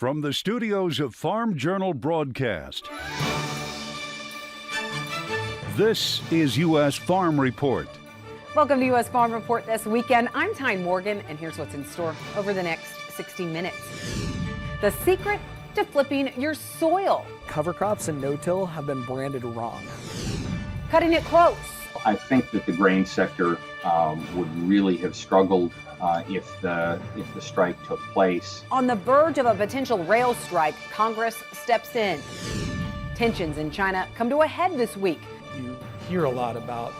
From the studios of Farm Journal Broadcast, this is U.S. Farm Report. Welcome to U.S. Farm Report this weekend. I'm Tyne Morgan, and here's what's in store over the next 60 minutes. The secret to flipping your soil. Cover crops and no-till have been branded wrong. Cutting it close. I think that the grain sector would really have struggled if the strike took place. On the verge of a potential rail strike, Congress steps in. Tensions in China come to a head this week. You hear a lot about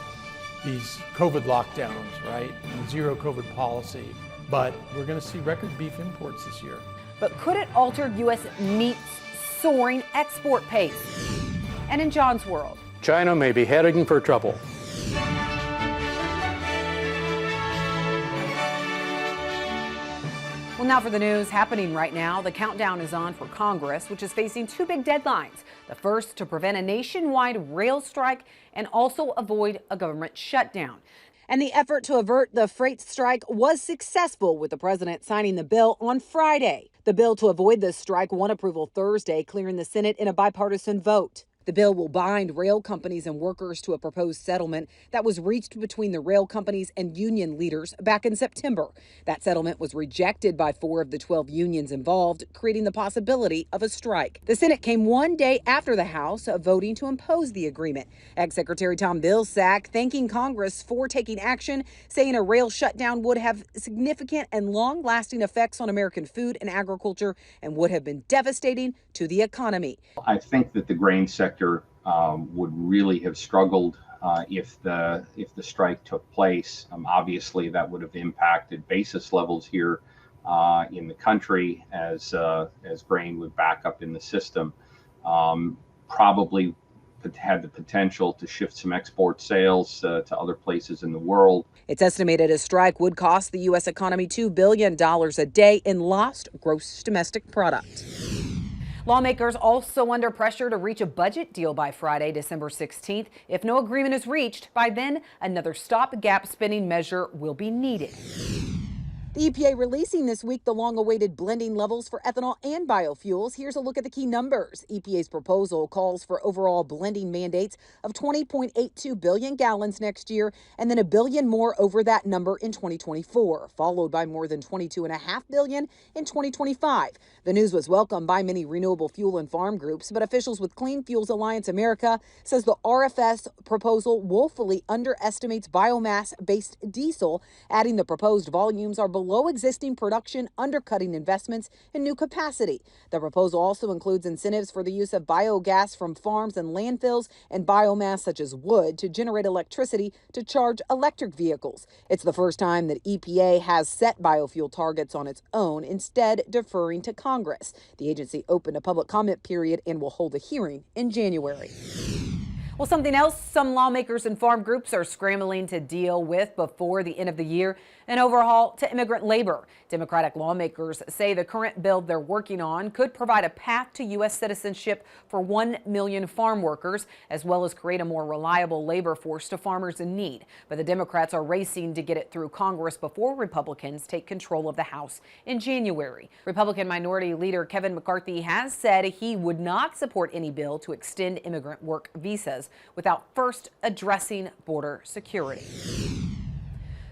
these COVID lockdowns, right? And zero COVID policy, but we're going to see record beef imports this year. But could it alter U.S. meat's soaring export pace? And in John's world, China may be heading for trouble. Well, now for the news happening right now. The countdown is on for Congress, which is facing two big deadlines. The first to prevent a nationwide rail strike and also avoid a government shutdown. And the effort to avert the freight strike was successful, with the president signing the bill on Friday. The bill to avoid the strike won approval Thursday, clearing the Senate in a bipartisan vote. The bill will bind rail companies and workers to a proposed settlement that was reached between the rail companies and union leaders back in September. That settlement was rejected by 4 of the 12 unions involved, creating the possibility of a strike. The Senate came one day after the House voting to impose the agreement. Ex-Secretary Tom Vilsack thanking Congress for taking action, saying a rail shutdown would have significant and long-lasting effects on American food and agriculture and would have been devastating to the economy. I think that the grain sector would really have struggled if the strike took place. Obviously, that would have impacted basis levels here in the country as grain would back up in the system. Probably had the potential to shift some export sales to other places in the world. It's estimated a strike would cost the U.S. economy $2 billion a day in lost gross domestic product. Lawmakers also under pressure to reach a budget deal by Friday, December 16th. If no agreement is reached by then, another stopgap spending measure will be needed. The EPA releasing this week the long-awaited blending levels for ethanol and biofuels. Here's a look at the key numbers. EPA's proposal calls for overall blending mandates of 20.82 billion gallons next year, and then a billion more over that number in 2024, followed by more than 22.5 billion in 2025. The news was welcomed by many renewable fuel and farm groups, but officials with Clean Fuels Alliance America says the RFS proposal woefully underestimates biomass-based diesel, adding the proposed volumes are below existing production, undercutting investments in new capacity. The proposal also includes incentives for the use of biogas from farms and landfills and biomass such as wood to generate electricity to charge electric vehicles. It's the first time that EPA has set biofuel targets on its own, instead deferring to Congress. The agency opened a public comment period and will hold a hearing in January. Well, something else some lawmakers and farm groups are scrambling to deal with before the end of the year, an overhaul to immigrant labor. Democratic lawmakers say the current bill they're working on could provide a path to U.S. citizenship for 1 million farm workers, as well as create a more reliable labor force to farmers in need. But the Democrats are racing to get it through Congress before Republicans take control of the House in January. Republican Minority Leader Kevin McCarthy has said he would not support any bill to extend immigrant work visas without first addressing border security.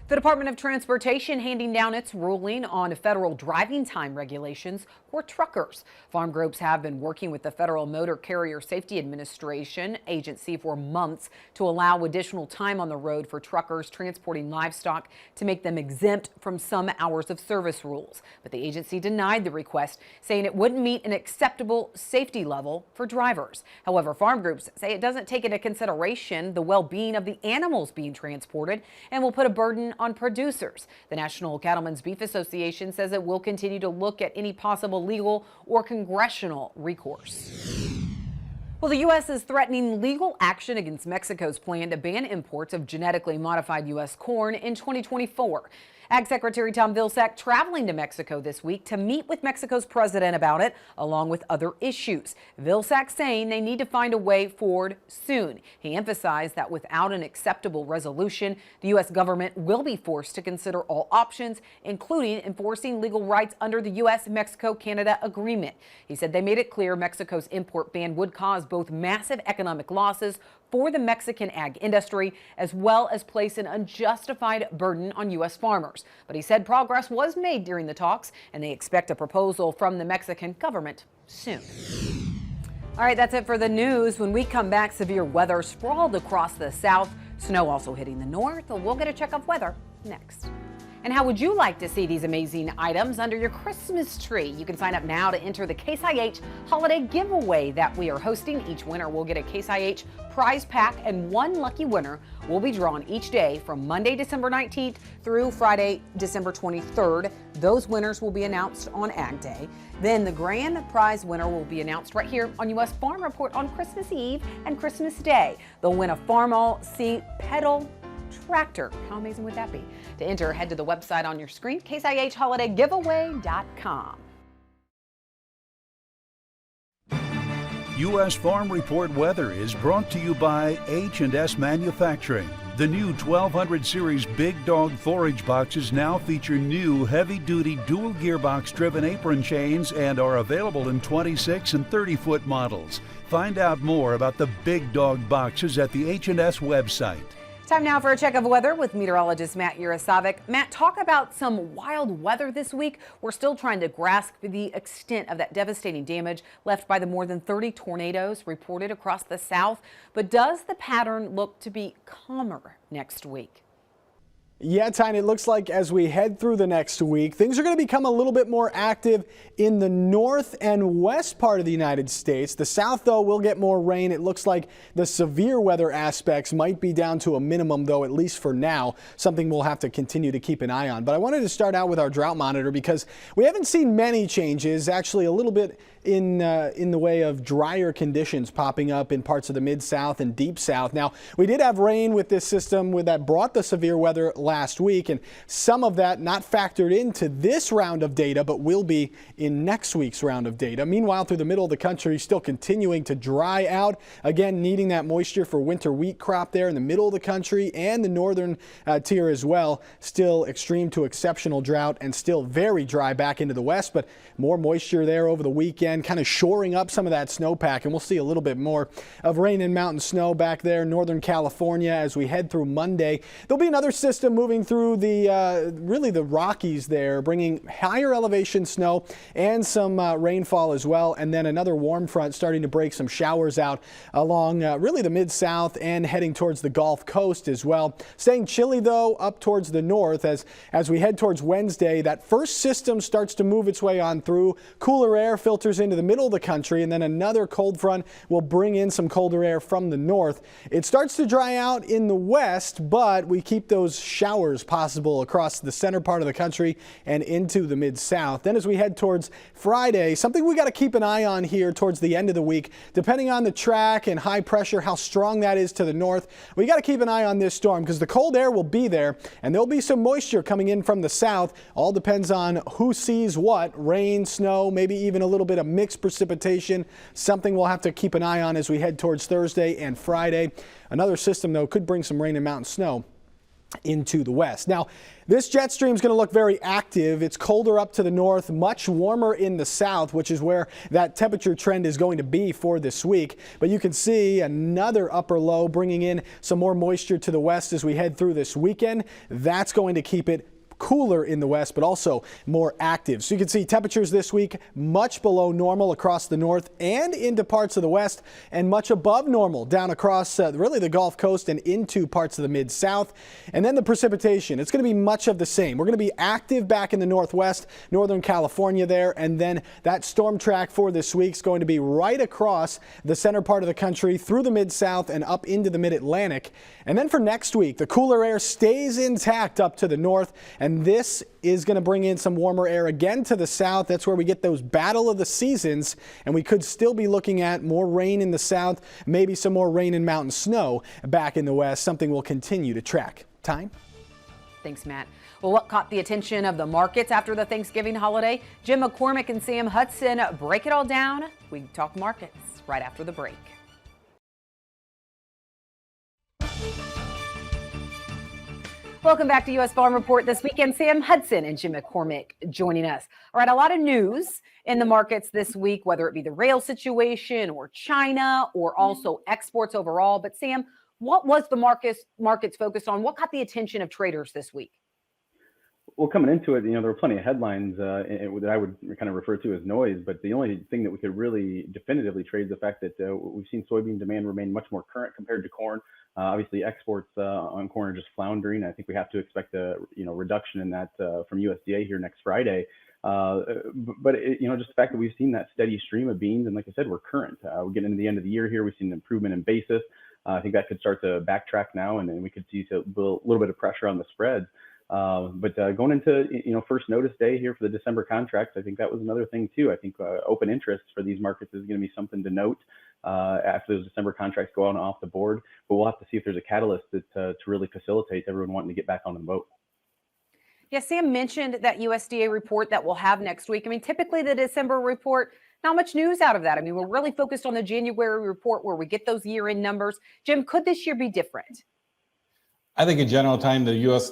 The Department of Transportation handing down its ruling on federal driving time regulations for truckers. Farm groups have been working with the Federal Motor Carrier Safety Administration agency for months to allow additional time on the road for truckers transporting livestock to make them exempt from some hours of service rules. But the agency denied the request, saying it wouldn't meet an acceptable safety level for drivers. However, farm groups say it doesn't take into consideration the well-being of the animals being transported and will put a burden on producers. The National Cattlemen's Beef Association says it will continue to look at any possible legal or congressional recourse. Well, the U.S. is threatening legal action against Mexico's plan to ban imports of genetically modified U.S. corn in 2024. Ag Secretary Tom Vilsack traveling to Mexico this week to meet with Mexico's president about it, along with other issues. Vilsack saying they need to find a way forward soon. He emphasized that without an acceptable resolution, the U.S. government will be forced to consider all options, including enforcing legal rights under the U.S.-Mexico-Canada agreement. He said they made it clear Mexico's import ban would cause both massive economic losses for the Mexican ag industry, as well as place an unjustified burden on U.S. farmers. But he said progress was made during the talks, and they expect a proposal from the Mexican government soon. All right, that's it for the news. When we come back, severe weather sprawled across the south, snow also hitting the north. We'll get a check of weather next. And how would you like to see these amazing items under your Christmas tree? You can sign up now to enter the Case IH holiday giveaway that we are hosting. Each winner will get a Case IH prize pack, and one lucky winner will be drawn each day from Monday, December 19th through Friday, December 23rd. Those winners will be announced on Ag Day. Then the grand prize winner will be announced right here on U.S. Farm Report on Christmas Eve and Christmas Day. They'll win a Farmall C pedal tractor. How amazing would that be? To enter, head to the website on your screen, caseihholidaygiveaway.com. U.S. Farm Report weather is brought to you by H&S Manufacturing. The new 1200 series Big Dog forage boxes now feature new heavy-duty dual gearbox-driven apron chains and are available in 26 and 30-foot models. Find out more about the Big Dog boxes at the H&S website. Time now for a check of weather with meteorologist Matt Yurosavik. Matt, talk about some wild weather this week. We're still trying to grasp the extent of that devastating damage left by the more than 30 tornadoes reported across the south. But does the pattern look to be calmer next week? Yeah, Tyne, it looks like as we head through the next week, things are going to become a little bit more active in the north and west part of the United States. The south, though, will get more rain. It looks like the severe weather aspects might be down to a minimum, though, at least for now, something we'll have to continue to keep an eye on. But I wanted to start out with our drought monitor because we haven't seen many changes, actually a little bit in the way of drier conditions popping up in parts of the mid-south and deep south. Now, we did have rain with this system that brought the severe weather last week, and some of that not factored into this round of data, but will be in next week's round of data. Meanwhile, through the middle of the country, still continuing to dry out. Again, needing that moisture for winter wheat crop there in the middle of the country and the northern tier as well. Still extreme to exceptional drought and still very dry back into the west, but more moisture there over the weekend, kind of shoring up some of that snowpack, and we'll see a little bit more of rain and mountain snow back there, Northern California, as we head through Monday. There'll be another system moving through the really the Rockies there, bringing higher elevation snow and some rainfall as well, and then another warm front starting to break some showers out along really the mid-south and heading towards the Gulf Coast as well. Staying chilly, though, up towards the north as we head towards Wednesday. That first system starts to move its way on through. Cooler air filters into the middle of the country, and then another cold front will bring in some colder air from the north. It starts to dry out in the west, but we keep those showers possible across the center part of the country and into the mid-south. Then as we head towards Friday, something we got to keep an eye on here towards the end of the week, depending on the track and high pressure, how strong that is to the north, we got to keep an eye on this storm because the cold air will be there and there'll be some moisture coming in from the south. All depends on who sees what, rain, snow, maybe even a little bit of mixed precipitation, something we'll have to keep an eye on as we head towards Thursday and Friday. Another system, though, could bring some rain and mountain snow into the west. Now, this jet stream is going to look very active. It's colder up to the north, much warmer in the south, which is where that temperature trend is going to be for this week. But you can see another upper low bringing in some more moisture to the west as we head through this weekend. That's going to keep it cooler in the west, but also more active. So you can see temperatures this week much below normal across the north and into parts of the west, and much above normal down across really the Gulf Coast and into parts of the mid-south. And then the precipitation, it's going to be much of the same. We're going to be active back in the northwest, Northern California there, and then that storm track for this week is going to be right across the center part of the country through the mid-south and up into the mid-Atlantic. And then for next week, the cooler air stays intact up to the north, and this is going to bring in some warmer air again to the south. That's where we get those battle of the seasons, and we could still be looking at more rain in the south, maybe some more rain and mountain snow back in the west, something we'll continue to track. Tyne? Thanks, Matt. Well, what caught the attention of the markets after the Thanksgiving holiday? Jim McCormick and Sam Hudson break it all down. We talk markets right after the break. Welcome back to U.S. Farm Report this weekend. Sam Hudson and Jim McCormick joining us. All right, a lot of news in the markets this week, whether it be the rail situation or China or also exports overall. But Sam, what was the markets focused on? What caught the attention of traders this week? Well, coming into it, there were plenty of headlines that I would kind of refer to as noise, but the only thing that we could really definitively trade is the fact that we've seen soybean demand remain much more current compared to corn. Obviously, exports on corn are just floundering. I think we have to expect a reduction in that from USDA here next Friday. But just the fact that we've seen that steady stream of beans, and like I said, we're current. We're getting into the end of the year here. We've seen an improvement in basis. I think that could start to backtrack now, and then we could see a little bit of pressure on the spreads. But going into first notice day here for the December contracts, I think that was another thing too. I think open interest for these markets is going to be something to note after those December contracts go on off the board. But we'll have to see if there's a catalyst to really facilitate everyone wanting to get back on the boat. Yeah, Sam mentioned that USDA report that we'll have next week. I mean, typically the December report, not much news out of that. I mean, we're really focused on the January report where we get those year-end numbers. Jim, could this year be different? I think in general time, the U.S.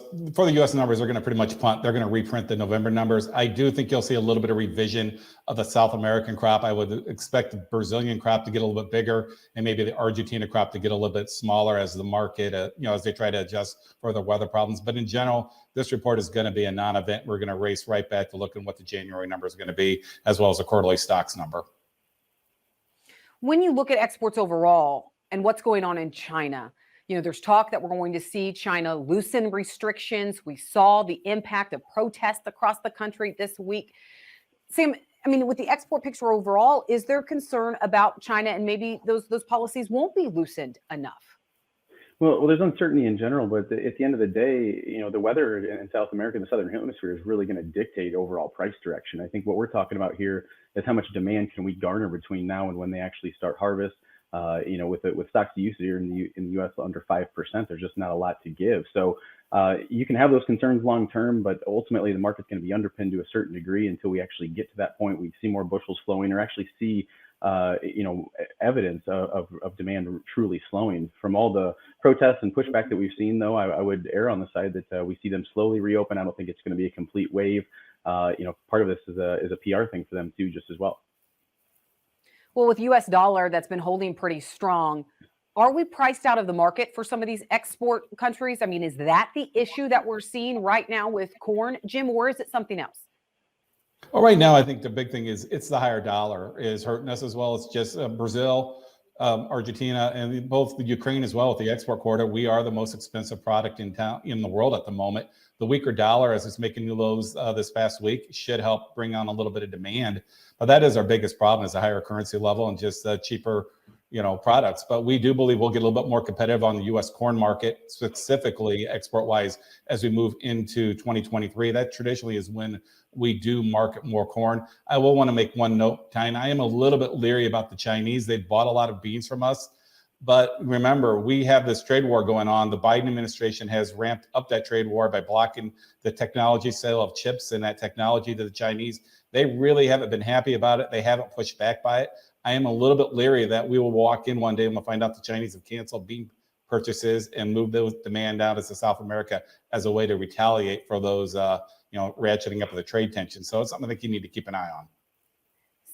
numbers are going to pretty much punt. They're going to reprint the November numbers. I do think you'll see a little bit of revision of the South American crop. I would expect the Brazilian crop to get a little bit bigger and maybe the Argentina crop to get a little bit smaller as the market, as they try to adjust for the weather problems. But in general, this report is going to be a non-event. We're going to race right back to looking what the January number is going to be, as well as the quarterly stocks number. When you look at exports overall and what's going on in China, there's talk that we're going to see China loosen restrictions. We saw the impact of protests across the country this week. Sam, I mean, with the export picture overall, is there concern about China and maybe those policies won't be loosened enough? Well, there's uncertainty in general, but at the end of the day, the weather in South America and the Southern Hemisphere is really going to dictate overall price direction. I think what we're talking about here is how much demand can we garner between now and when they actually start harvest. With stocks to use here in the U.S. under 5%, there's just not a lot to give. So you can have those concerns long term, but ultimately the market's going to be underpinned to a certain degree until we actually get to that point. We see more bushels flowing, or actually see evidence of demand truly slowing. From all the protests and pushback that we've seen, though, I would err on the side that we see them slowly reopen. I don't think it's going to be a complete wave. Part of this is a PR thing for them too, just as well. Well, with U.S. dollar that's been holding pretty strong, are we priced out of the market for some of these export countries? I mean, is that the issue that we're seeing right now with corn, Jim, or is it something else? Well, right now, I think the big thing is it's the higher dollar is hurting us, as well as just Brazil, Argentina, and both the Ukraine as well with the export quota. We are the most expensive product in the world at the moment. The weaker dollar, as it's making new lows this past week, should help bring on a little bit of demand. But that is our biggest problem, is a higher currency level and just cheaper, products. But we do believe we'll get a little bit more competitive on the U.S. corn market, specifically export-wise, as we move into 2023. That traditionally is when we do market more corn. I will want to make one note, Tyne. I am a little bit leery about the Chinese. They've bought a lot of beans from us. But remember, we have this trade war going on. The Biden administration has ramped up that trade war by blocking the technology sale of chips and that technology to the Chinese. They really haven't been happy about it. They haven't pushed back by it. I am a little bit leery that we will walk in one day and we'll find out the Chinese have canceled bean purchases and moved those demand down to South America as a way to retaliate for those, ratcheting up of the trade tension. So it's something I think you need to keep an eye on.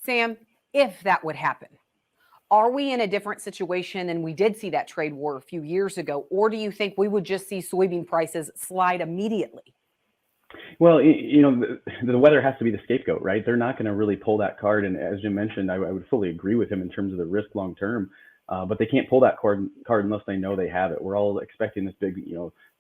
Sam, if that would happen, are we in a different situation than we did see that trade war a few years ago? Or do you think we would just see soybean prices slide immediately? Well, the weather has to be the scapegoat, right? They're not going to really pull that card. And as Jim mentioned, I would fully agree with him in terms of the risk long term. But they can't pull that card unless they know they have it. We're all expecting this big,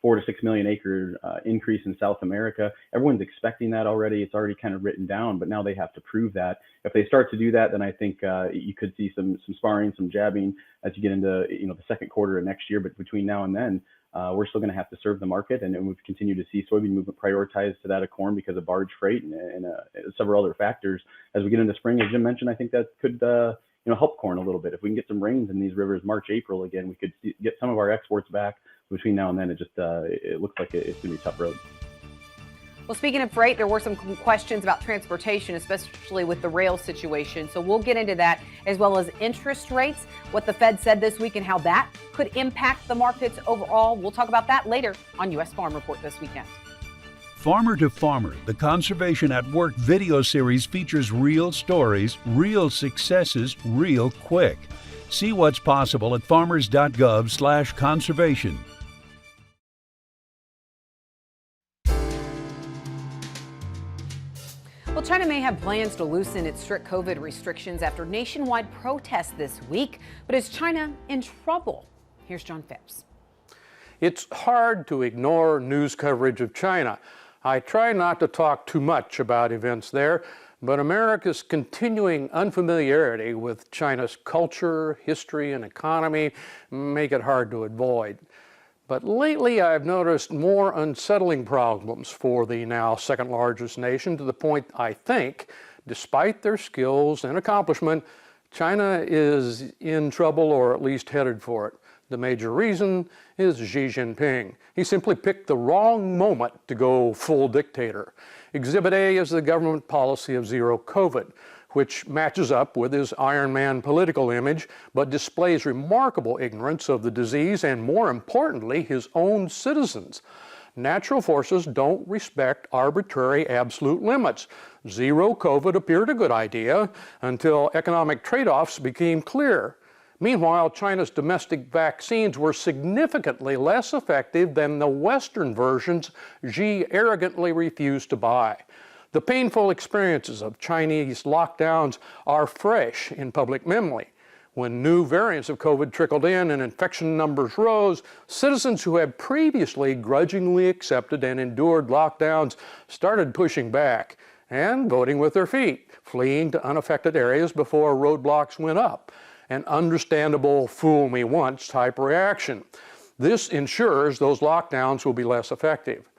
4 to 6 million acre increase in South America. Everyone's expecting that already. It's already kind of written down, but now they have to prove that. If they start to do that, then I think you could see some sparring, some jabbing as you get into the second quarter of next year. But between now and then, we're still going to have to serve the market, and we've continued to see soybean movement prioritized to that of corn because of barge freight and several other factors. As we get into spring, as Jim mentioned, I think that could help corn a little bit. If we can get some rains in these rivers March, April again, we could get some of our exports back between now and then, it looks like it's going to be a tough road. Well, speaking of freight, there were some questions about transportation, especially with the rail situation. So we'll get into that, as well as interest rates, what the Fed said this week and how that could impact the markets overall. We'll talk about that later on U.S. Farm Report this weekend. Farmer to Farmer, the Conservation at Work video series features real stories, real successes, real quick. See what's possible at farmers.gov/conservation. Well, China may have plans to loosen its strict COVID restrictions after nationwide protests this week. But is China in trouble? Here's John Phipps. It's hard to ignore news coverage of China. I try not to talk too much about events there, but America's continuing unfamiliarity with China's culture, history, and economy make it hard to avoid. But lately I've noticed more unsettling problems for the now second largest nation, to the point I think, despite their skills and accomplishment, China is in trouble, or at least headed for it. The major reason is Xi Jinping. He simply picked the wrong moment to go full dictator. Exhibit A is the government policy of zero COVID, which matches up with his Iron Man political image, but displays remarkable ignorance of the disease and, more importantly, his own citizens. Natural forces don't respect arbitrary absolute limits. Zero COVID appeared a good idea until economic trade-offs became clear. Meanwhile, China's domestic vaccines were significantly less effective than the Western versions Xi arrogantly refused to buy. The painful experiences of Chinese lockdowns are fresh in public memory. When new variants of COVID trickled in and infection numbers rose, citizens who had previously grudgingly accepted and endured lockdowns started pushing back and voting with their feet, fleeing to unaffected areas before roadblocks went up. An understandable fool me once type reaction. This ensures those lockdowns will be less effective.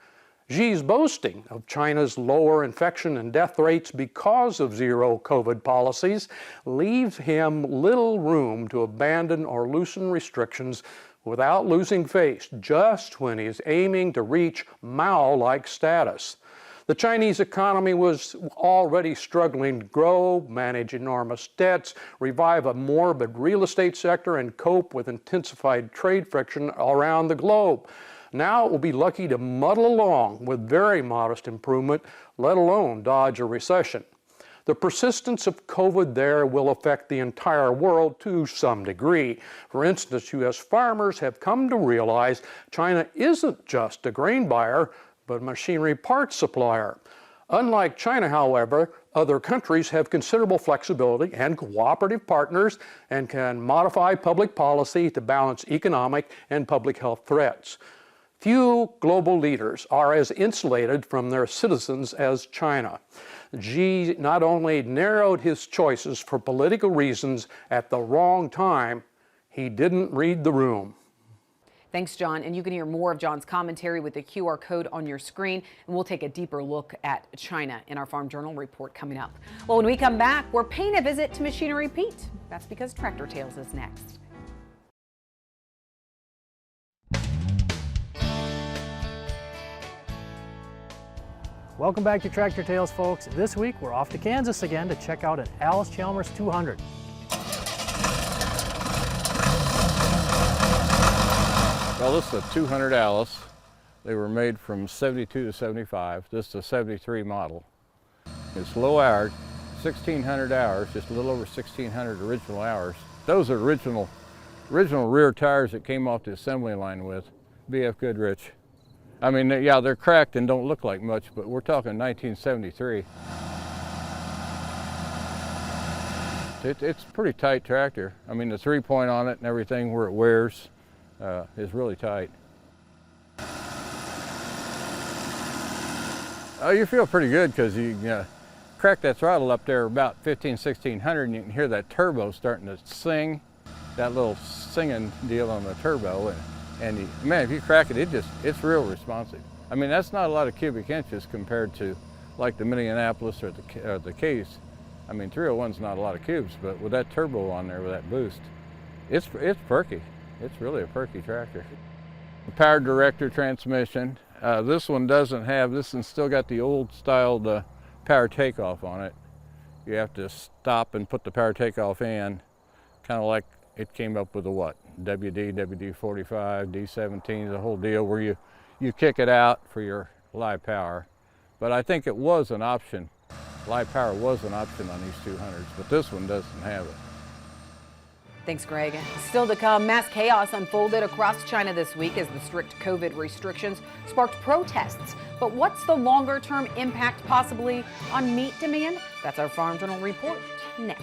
Xi's boasting of China's lower infection and death rates because of zero COVID policies leaves him little room to abandon or loosen restrictions without losing face, just when he's aiming to reach Mao-like status. The Chinese economy was already struggling to grow, manage enormous debts, revive a morbid real estate sector, and cope with intensified trade friction around the globe. Now it will be lucky to muddle along with very modest improvement, let alone dodge a recession. The persistence of COVID there will affect the entire world to some degree. For instance, U.S. farmers have come to realize China isn't just a grain buyer, but a machinery parts supplier. Unlike China, however, other countries have considerable flexibility and cooperative partners and can modify public policy to balance economic and public health threats. Few global leaders are as insulated from their citizens as China. Xi not only narrowed his choices for political reasons at the wrong time, he didn't read the room. Thanks, John. And you can hear more of John's commentary with the QR code on your screen. And we'll take a deeper look at China in our Farm Journal report coming up. Well, when we come back, we're paying a visit to Machinery Pete. That's because Tractor Tales is next. Welcome back to Tractor Tales, folks. This week we're off to Kansas again to check out an Alice Chalmers 200. Well, this is a 200 Alice. They were made from 72 to 75. This is a 73 model. It's low hour, 1,600 hours, just a little over 1,600 original hours. Those are original rear tires that came off the assembly line with BF Goodrich. I mean, yeah, they're cracked and don't look like much, but we're talking 1973. It's a pretty tight tractor. I mean, the 3-point on it and everything where it wears is really tight. Oh, you feel pretty good because you crack that throttle up there about 1,500–1,600 and you can hear that turbo starting to sing, that little singing deal on the turbo. And man, if you crack it, it's real responsive. I mean, that's not a lot of cubic inches compared to like the Minneapolis or the Case. I mean, 301's not a lot of cubes, but with that turbo on there, with that boost, it's perky. It's really a perky tractor. Power director transmission. This one doesn't have, this one's still got the old styled power takeoff on it. You have to stop and put the power takeoff in, kind of like it came up with a what? WD, WD-45, D17, the whole deal where you kick it out for your live power. But I think it was an option. Live power was an option on these 200s, but this one doesn't have it. Thanks, Greg. Still to come, mass chaos unfolded across China this week as the strict COVID restrictions sparked protests. But what's the longer-term impact possibly on meat demand? That's our Farm Journal report next.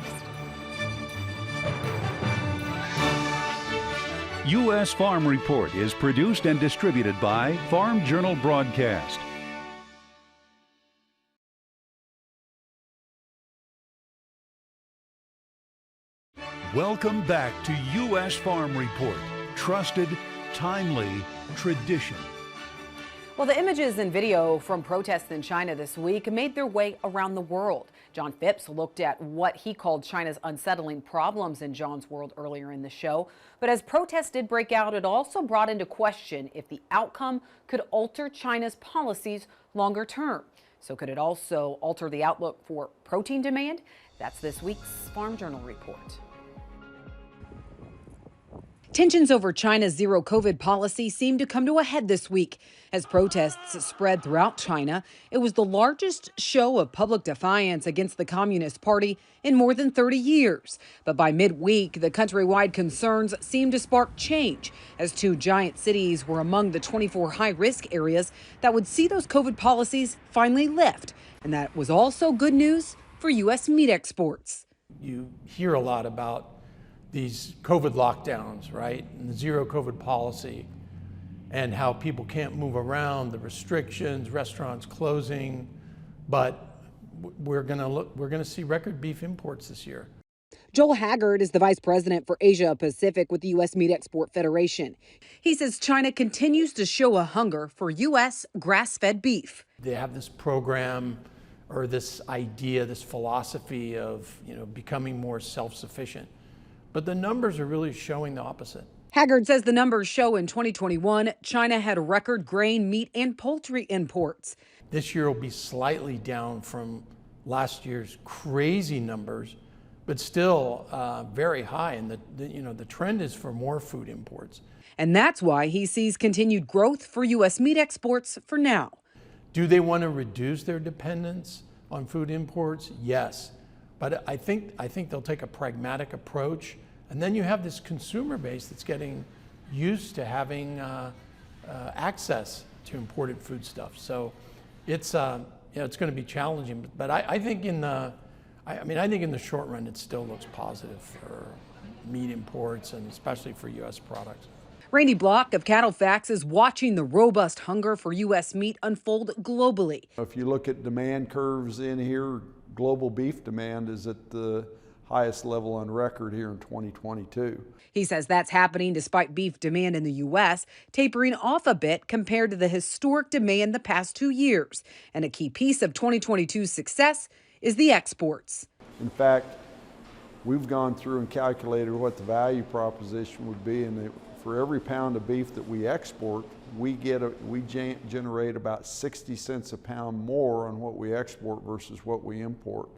U.S. Farm Report is produced and distributed by Farm Journal Broadcast. Welcome back to U.S. Farm Report. Trusted, timely, tradition. Well, the images and video from protests in China this week made their way around the world. John Phipps looked at what he called China's unsettling problems in John's World earlier in the show. But as protests did break out, it also brought into question if the outcome could alter China's policies longer term. So could it also alter the outlook for protein demand? That's this week's Farm Journal report. Tensions over China's zero COVID policy seemed to come to a head this week as protests spread throughout China. It was the largest show of public defiance against the Communist Party in more than 30 years. But by midweek, the countrywide concerns seemed to spark change as two giant cities were among the 24 high-risk areas that would see those COVID policies finally lift. And that was also good news for U.S. meat exports. You hear a lot about these COVID lockdowns, right? And the zero COVID policy and how people can't move around, the restrictions, restaurants closing, but we're gonna see record beef imports this year. Joel Haggard is the vice president for Asia Pacific with the U.S. Meat Export Federation. He says China continues to show a hunger for U.S. grass-fed beef. They have this program or this idea, this philosophy of, becoming more self-sufficient. But the numbers are really showing the opposite. Haggard says the numbers show in 2021, China had record grain, meat, and poultry imports. This year will be slightly down from last year's crazy numbers, but still very high. And the trend is for more food imports. And that's why he sees continued growth for U.S. meat exports for now. Do they want to reduce their dependence on food imports? Yes. But I think they'll take a pragmatic approach. And then you have this consumer base that's getting used to having access to imported foodstuffs. So it's going to be challenging. But I think in the short run, it still looks positive for meat imports and especially for U.S. products. Randy Block of Cattle Facts is watching the robust hunger for U.S. meat unfold globally. If you look at demand curves in here, global beef demand is at the highest level on record here in 2022. He says that's happening despite beef demand in the U.S. tapering off a bit compared to the historic demand the past 2 years. And a key piece of 2022's success is the exports. In fact, we've gone through and calculated what the value proposition would be, and for every pound of beef that we export, we generate about 60 cents a pound more on what we export versus what we import.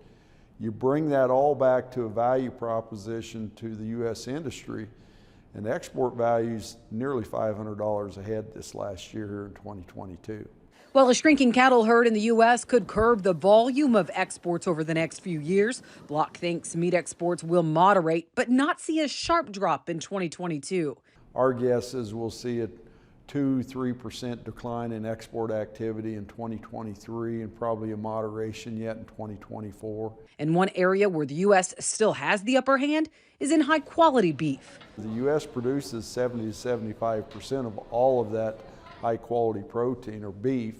You bring that all back to a value proposition to the U.S. industry, and the export value's nearly $500 a head this last year here in 2022. Well, a shrinking cattle herd in the U.S. could curb the volume of exports over the next few years. Block thinks meat exports will moderate, but not see a sharp drop in 2022. Our guess is we'll see a 2-3% decline in export activity in 2023 and probably a moderation yet in 2024. And one area where the U.S. still has the upper hand is in high-quality beef. The U.S. produces 70 to 75% of all of that high-quality protein or beef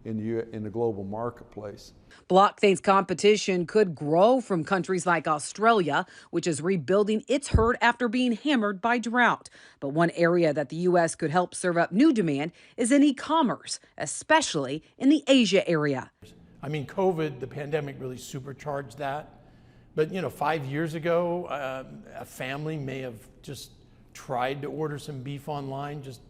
in the global marketplace. Block thinks competition could grow from countries like Australia, which is rebuilding its herd after being hammered by drought. But one area that the U.S. could help serve up new demand is in e-commerce, especially in the Asia area. I mean, COVID, the pandemic really supercharged that. But, 5 years ago, a family may have just tried to order some beef online, just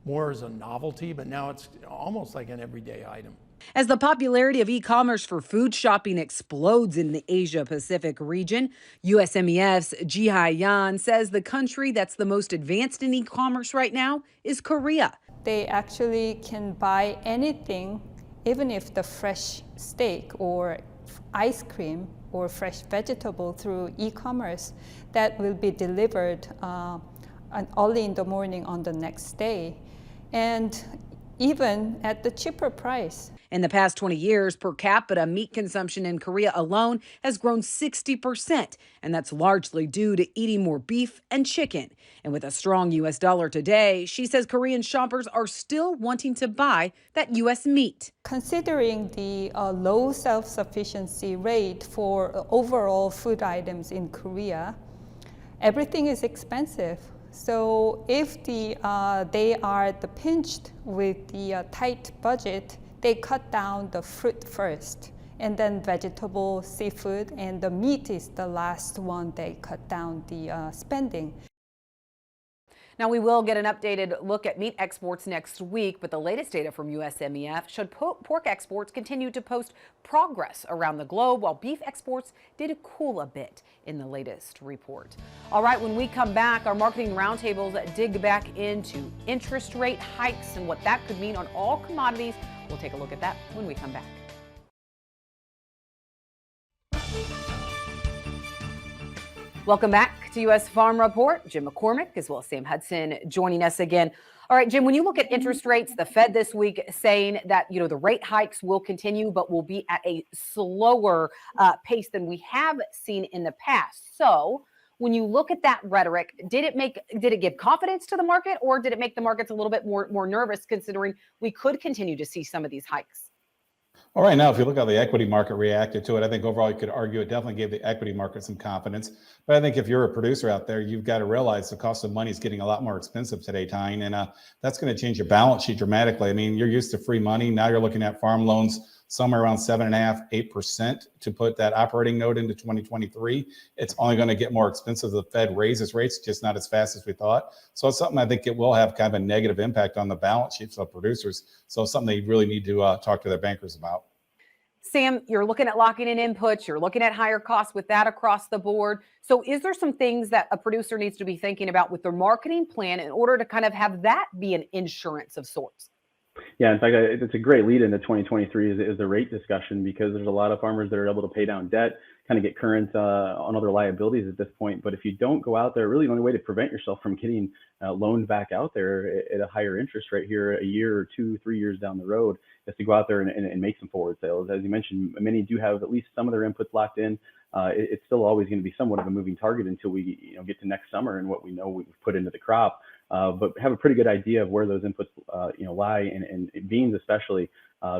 more as a novelty, but now it's almost like an everyday item. As the popularity of e-commerce for food shopping explodes in the Asia-Pacific region, USMEF's Ji-hai Yan says the country that's the most advanced in e-commerce right now is Korea. They actually can buy anything, even if the fresh steak or ice cream or fresh vegetable through e-commerce, that will be delivered early in the morning on the next day, and even at the cheaper price. In the past 20 years, per capita meat consumption in Korea alone has grown 60%, and that's largely due to eating more beef and chicken. And with a strong U.S. dollar today, she says Korean shoppers are still wanting to buy that U.S. meat. Considering the low self-sufficiency rate for overall food items in Korea, everything is expensive. So if they are pinched with the tight budget, they cut down the fruit first, and then vegetable, seafood, and the meat is the last one they cut down the spending. Now, we will get an updated look at meat exports next week, but the latest data from USMEF showed pork exports continue to post progress around the globe, while beef exports did cool a bit in the latest report. All right, when we come back, our marketing roundtables dig back into interest rate hikes and what that could mean on all commodities. We'll take a look at that when we come back. Welcome back to U.S. Farm Report. Jim McCormick as well as Sam Hudson joining us again. All right, Jim, when you look at interest rates, the Fed this week saying that, the rate hikes will continue, but will be at a slower pace than we have seen in the past. So when you look at that rhetoric, did it give confidence to the market, or did it make the markets a little bit more nervous, considering we could continue to see some of these hikes? All right, now, if you look how the equity market reacted to it, I think overall you could argue it definitely gave the equity market some confidence. But I think if you're a producer out there, you've got to realize the cost of money is getting a lot more expensive today, Tyne, and that's going to change your balance sheet dramatically. I mean, you're used to free money. Now you're looking at farm loans somewhere around 7.5%, 8% to put that operating note into 2023. It's only going to get more expensive. The Fed raises rates, just not as fast as we thought. So it's something I think it will have kind of a negative impact on the balance sheets of producers. So it's something they really need to talk to their bankers about. Sam, you're looking at locking in inputs. You're looking at higher costs with that across the board. So is there some things that a producer needs to be thinking about with their marketing plan in order to kind of have that be an insurance of sorts? Yeah, in fact, it's a great lead into 2023 is the rate discussion, because there's a lot of farmers that are able to pay down debt, kind of get current on other liabilities at this point. But if you don't go out there, really the only way to prevent yourself from getting loaned back out there at a higher interest rate here a year or 2, 3 years down the road is to go out there and make some forward sales. As you mentioned, many do have at least some of their inputs locked in. It's still always going to be somewhat of a moving target until we get to next summer and what we know we've put into the crop. But have a pretty good idea of where those inputs lie, and beans especially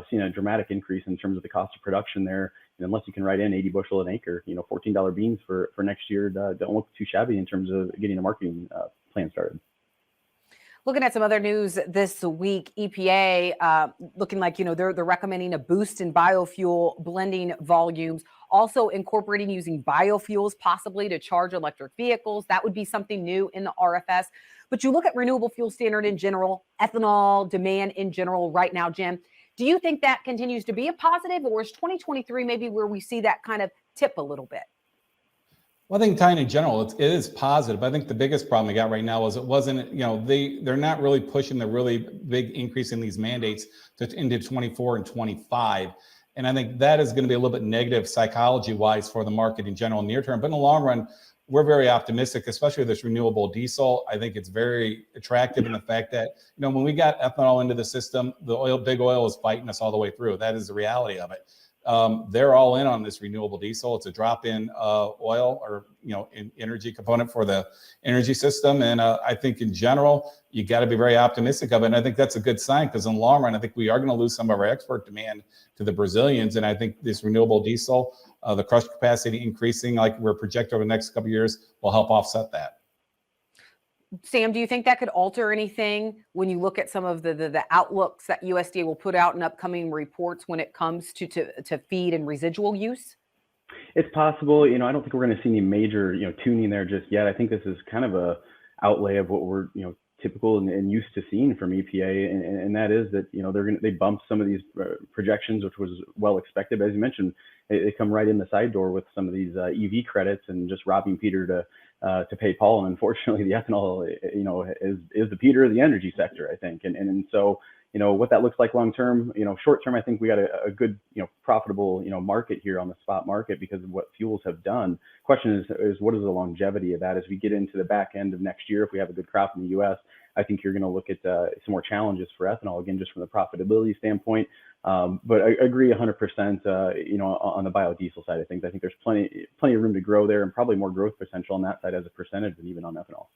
seen a dramatic increase in terms of the cost of production there. And unless you can write in 80 bushel an acre, $14 beans for next year don't look too shabby in terms of getting a marketing plan started. Looking at some other news this week, EPA looking like, they're recommending a boost in biofuel blending volumes, also incorporating using biofuels possibly to charge electric vehicles. That would be something new in the RFS. But you look at renewable fuel standard in general, ethanol demand in general right now, Jim. Do you think that continues to be a positive, or is 2023 maybe where we see that kind of tip a little bit? Well, I think Tyne in general, it is positive. I think the biggest problem we got right now is it wasn't, they're not really pushing the really big increase in these mandates into 24 and 25. And I think that is going to be a little bit negative psychology wise for the market in general near term. But in the long run, we're very optimistic, especially with this renewable diesel. I think it's very attractive in the fact that, when we got ethanol into the system, big oil is fighting us all the way through. That is the reality of it. They're all in on this renewable diesel. It's a drop in oil or, in energy component for the energy system. And I think in general, you got to be very optimistic of it. And I think that's a good sign, because in the long run, I think we are going to lose some of our export demand to the Brazilians. And I think this renewable diesel, the crush capacity increasing like we're projected over the next couple of years, will help offset that. Sam, do you think that could alter anything when you look at some of the outlooks that USDA will put out in upcoming reports when it comes to feed and residual use? It's possible. I don't think we're going to see any major, tuning there just yet. I think this is kind of a outlay of what we're, typical and used to seeing from EPA, and that is that they bumped some of these projections, which was well expected. But as you mentioned, they come right in the side door with some of these EV credits and just robbing Peter to pay Paul. And unfortunately, the ethanol is the Peter of the energy sector, I think. And so what that looks like long term, short term, I think we got a good profitable market here on the spot market because of what fuels have done. Question is what is the longevity of that as we get into the back end of next year? If we have a good crop in the U.S., I think you're going to look at some more challenges for ethanol, again, just from the profitability standpoint. But I agree 100%, on the biodiesel side of things. I think there's plenty of room to grow there and probably more growth potential on that side as a percentage than even on ethanol.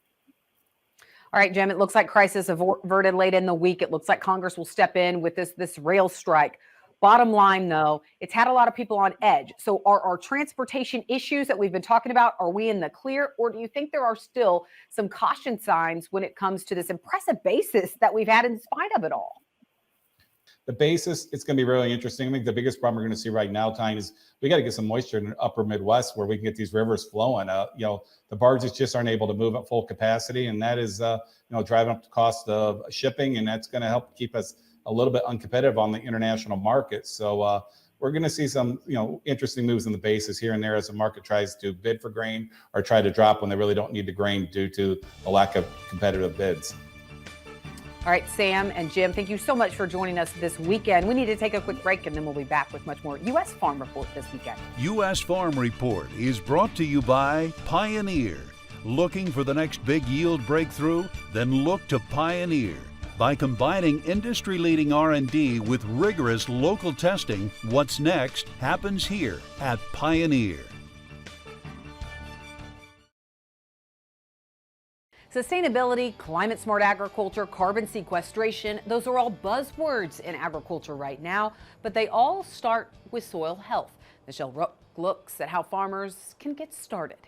All right, Jim, it looks like crisis averted late in the week. It looks like Congress will step in with this rail strike. Bottom line, though, it's had a lot of people on edge. So are our transportation issues that we've been talking about, are we in the clear? Or do you think there are still some caution signs when it comes to this impressive basis that we've had in spite of it all? The basis, it's going to be really interesting. I think the biggest problem we're going to see right now, Tyne, is we got to get some moisture in the upper Midwest where we can get these rivers flowing. The barges just aren't able to move at full capacity, and that is, driving up the cost of shipping, and that's going to help keep us a little bit uncompetitive on the international market. So we're going to see some, interesting moves in the basis here and there as the market tries to bid for grain or try to drop when they really don't need the grain due to a lack of competitive bids. All right, Sam and Jim, thank you so much for joining us this weekend. We need to take a quick break, and then we'll be back with much more U.S. Farm Report this weekend. U.S. Farm Report is brought to you by Pioneer. Looking for the next big yield breakthrough? Then look to Pioneer. By combining industry-leading R&D with rigorous local testing, what's next happens here at Pioneer. Sustainability, climate-smart agriculture, carbon sequestration, those are all buzzwords in agriculture right now, but they all start with soil health. Michelle Rook looks at how farmers can get started.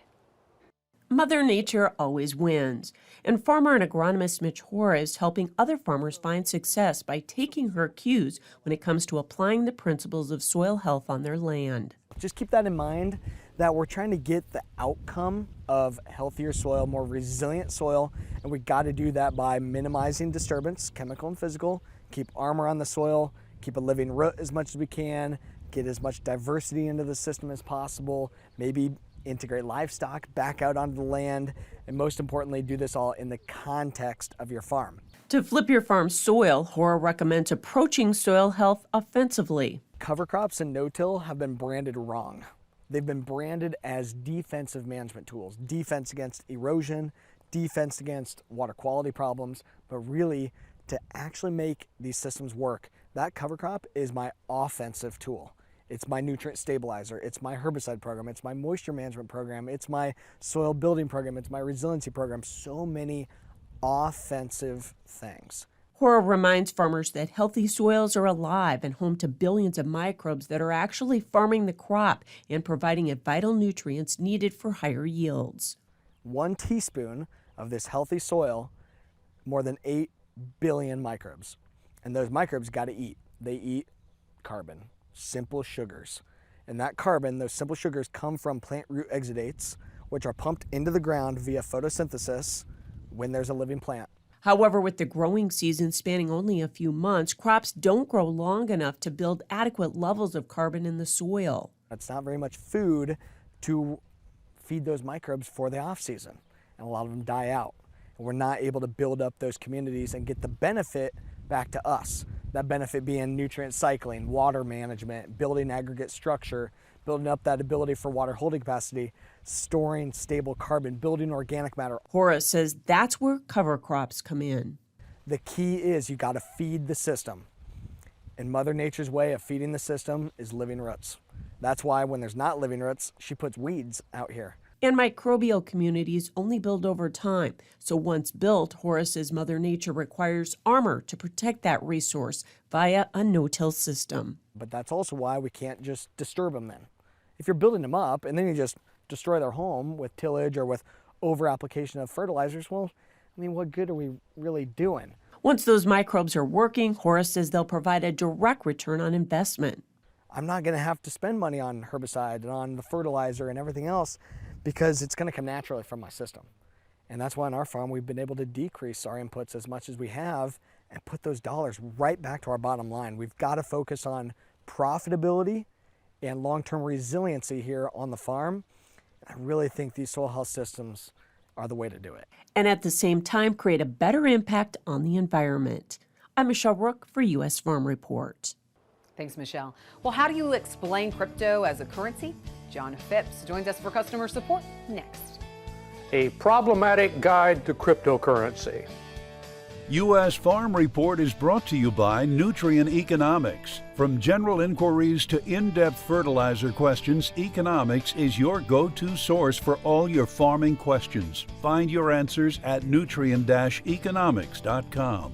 Mother Nature always wins, and farmer and agronomist Mitch Hoare is helping other farmers find success by taking her cues when it comes to applying the principles of soil health on their land. Just keep that in mind, that we're trying to get the outcome of healthier soil, more resilient soil, and we got to do that by minimizing disturbance, chemical and physical, keep armor on the soil, keep a living root as much as we can, get as much diversity into the system as possible, maybe integrate livestock back out onto the land, and most importantly, do this all in the context of your farm. To flip your farm's soil, Hoare recommends approaching soil health offensively. Cover crops and no-till have been branded wrong. They've been branded as defensive management tools, defense against erosion, defense against water quality problems, but really to actually make these systems work, that cover crop is my offensive tool. It's my nutrient stabilizer, it's my herbicide program, it's my moisture management program, it's my soil building program, it's my resiliency program, so many offensive things. Hoare reminds farmers that healthy soils are alive and home to billions of microbes that are actually farming the crop and providing it vital nutrients needed for higher yields. 1 teaspoon of this healthy soil, more than 8 billion microbes. And those microbes got to eat. They eat carbon, simple sugars. And that carbon, those simple sugars, come from plant root exudates, which are pumped into the ground via photosynthesis when there's a living plant. However, with the growing season spanning only a few months, crops don't grow long enough to build adequate levels of carbon in the soil. It's not very much food to feed those microbes for the off season, and a lot of them die out. And we're not able to build up those communities and get the benefit back to us. That benefit being nutrient cycling, water management, building aggregate structure, building up that ability for water holding capacity, storing stable carbon, building organic matter. Horace says that's where cover crops come in. The key is you got to feed the system. And Mother Nature's way of feeding the system is living roots. That's why when there's not living roots, she puts weeds out here. And microbial communities only build over time. So once built, Horace says Mother Nature requires armor to protect that resource via a no-till system. But that's also why we can't just disturb them then. If you're building them up and then you just destroy their home with tillage or with over-application of fertilizers, well, I mean, what good are we really doing? Once those microbes are working, Horace says they'll provide a direct return on investment. I'm not going to have to spend money on herbicide and on the fertilizer and everything else because it's going to come naturally from my system. And that's why on our farm we've been able to decrease our inputs as much as we have and put those dollars right back to our bottom line. We've got to focus on profitability and long-term resiliency here on the farm. I really think these soil health systems are the way to do it. And at the same time, create a better impact on the environment. I'm Michelle Rook for U.S. Farm Report. Thanks, Michelle. Well, how do you explain crypto as a currency? John Phipps joins us for customer support next. A problematic guide to cryptocurrency. U.S. Farm Report is brought to you by Nutrient Economics. From general inquiries to in-depth fertilizer questions, Economics is your go-to source for all your farming questions. Find your answers at nutrient-economics.com.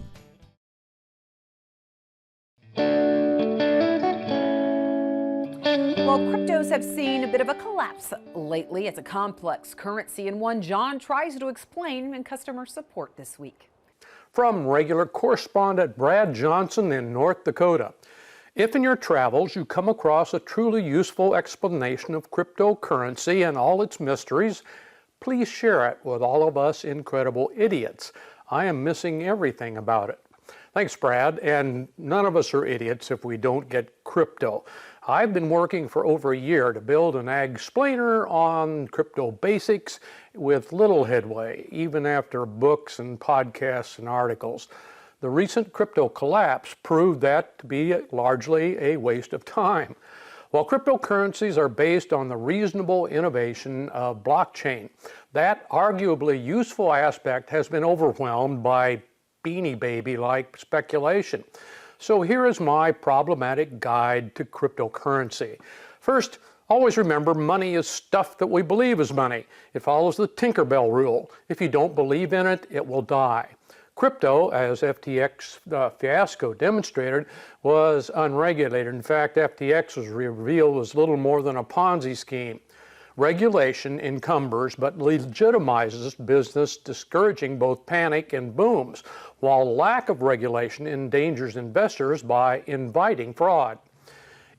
Well, cryptos have seen a bit of a collapse lately. It's a complex currency and one John tries to explain in customer support this week. From regular correspondent Brad Johnson in North Dakota. If in your travels you come across a truly useful explanation of cryptocurrency and all its mysteries, please share it with all of us incredible idiots. I am missing everything about it. Thanks, Brad, and none of us are idiots if we don't get crypto. I've been working for over a year to build an ag-splainer on crypto basics with little headway, even after books and podcasts and articles. The recent crypto collapse proved that to be largely a waste of time. While cryptocurrencies are based on the reasonable innovation of blockchain, that arguably useful aspect has been overwhelmed by Beanie Baby-like speculation. So here is my problematic guide to cryptocurrency. First, always remember money is stuff that we believe is money. It follows the Tinkerbell rule. If you don't believe in it, it will die. Crypto, as FTX fiasco demonstrated, was unregulated. In fact, FTX was revealed as little more than a Ponzi scheme. Regulation encumbers but legitimizes business, discouraging both panic and booms, while lack of regulation endangers investors by inviting fraud.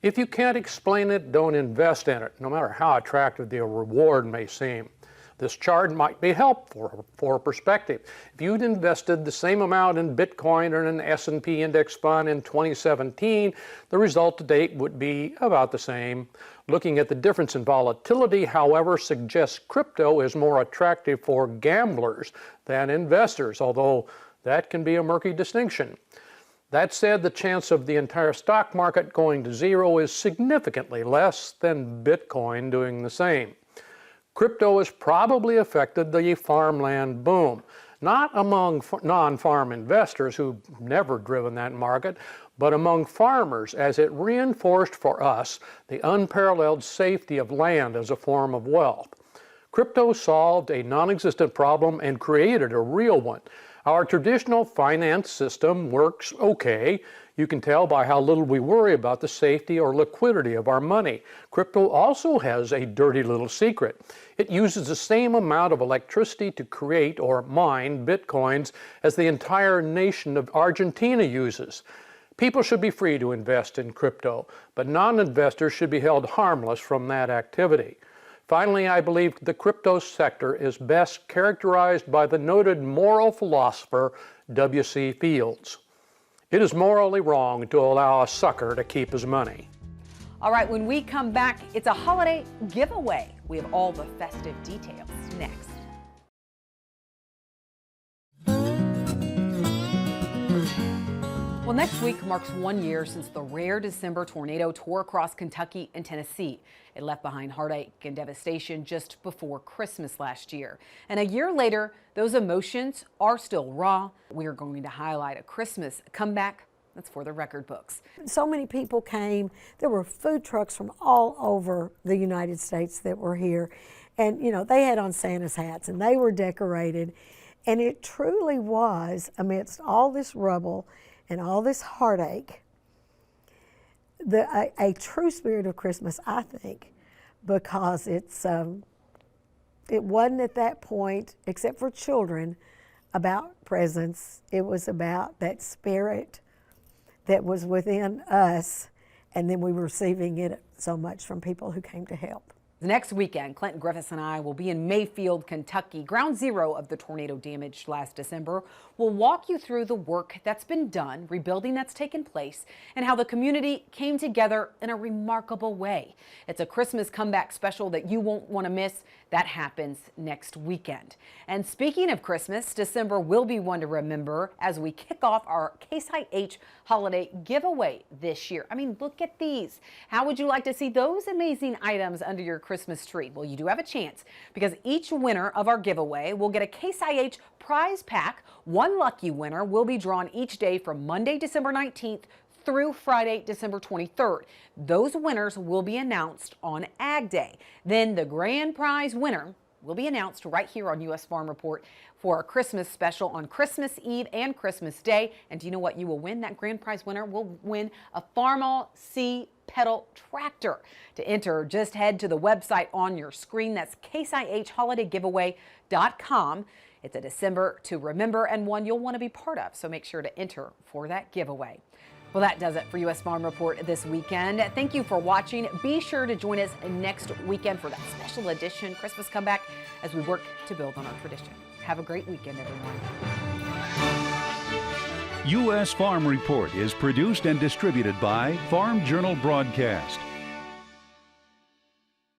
If you can't explain it, don't invest in it, no matter how attractive the reward may seem. This chart might be helpful for perspective. If you'd invested the same amount in Bitcoin or an S&P index fund in 2017, the result to date would be about the same. Looking at the difference in volatility, however, suggests crypto is more attractive for gamblers than investors, although that can be a murky distinction. That said, the chance of the entire stock market going to zero is significantly less than Bitcoin doing the same. Crypto has probably affected the farmland boom, not among non-farm investors who've never driven that market, but among farmers, as it reinforced for us the unparalleled safety of land as a form of wealth. Crypto solved a non-existent problem and created a real one. Our traditional finance system works okay. You can tell by how little we worry about the safety or liquidity of our money. Crypto also has a dirty little secret. It uses the same amount of electricity to create or mine bitcoins as the entire nation of Argentina uses. People should be free to invest in crypto, but non-investors should be held harmless from that activity. Finally, I believe the crypto sector is best characterized by the noted moral philosopher W.C. Fields. It is morally wrong to allow a sucker to keep his money. All right, when we come back, it's a holiday giveaway. We have all the festive details next. Well, next week marks 1 year since the rare December tornado tore across Kentucky and Tennessee. It left behind heartache and devastation just before Christmas last year. And a year later, those emotions are still raw. We are going to highlight a Christmas comeback that's for the record books. So many people came. There were food trucks from all over the United States that were here. And, you know, they had on Santa's hats and they were decorated. And it truly was, amidst all this rubble and all this heartache, a true spirit of Christmas, I think, because it wasn't at that point, except for children, about presents. It was about that spirit that was within us, and then we were receiving it so much from people who came to help. Next weekend, Clinton Griffiths and I will be in Mayfield, Kentucky, ground zero of the tornado damage last December. We'll walk you through the work that's been done, rebuilding that's taken place, and how the community came together in a remarkable way. It's a Christmas comeback special that you won't want to miss. That happens next weekend. And speaking of Christmas, December will be one to remember as we kick off our Case IH holiday giveaway this year. I mean, look at these. How would you like to see those amazing items under your Christmas tree? Well, you do have a chance because each winner of our giveaway will get a Case IH prize pack. One lucky winner will be drawn each day from Monday, December 19th through Friday, December 23rd. Those winners will be announced on Ag Day. Then the grand prize winner will be announced right here on U.S. Farm Report for a Christmas special on Christmas Eve and Christmas Day. And do you know what you will win? That grand prize winner will win a Farmall C pedal tractor. To enter, just head to the website on your screen. That's caseihholidaygiveaway.com. It's a December to remember and one you'll want to be part of, so make sure to enter for that giveaway. Well, that does it for U.S. Farm Report this weekend. Thank you for watching. Be sure to join us next weekend for that special edition Christmas comeback as we work to build on our tradition. Have a great weekend, everyone. U.S. Farm Report is produced and distributed by Farm Journal Broadcast.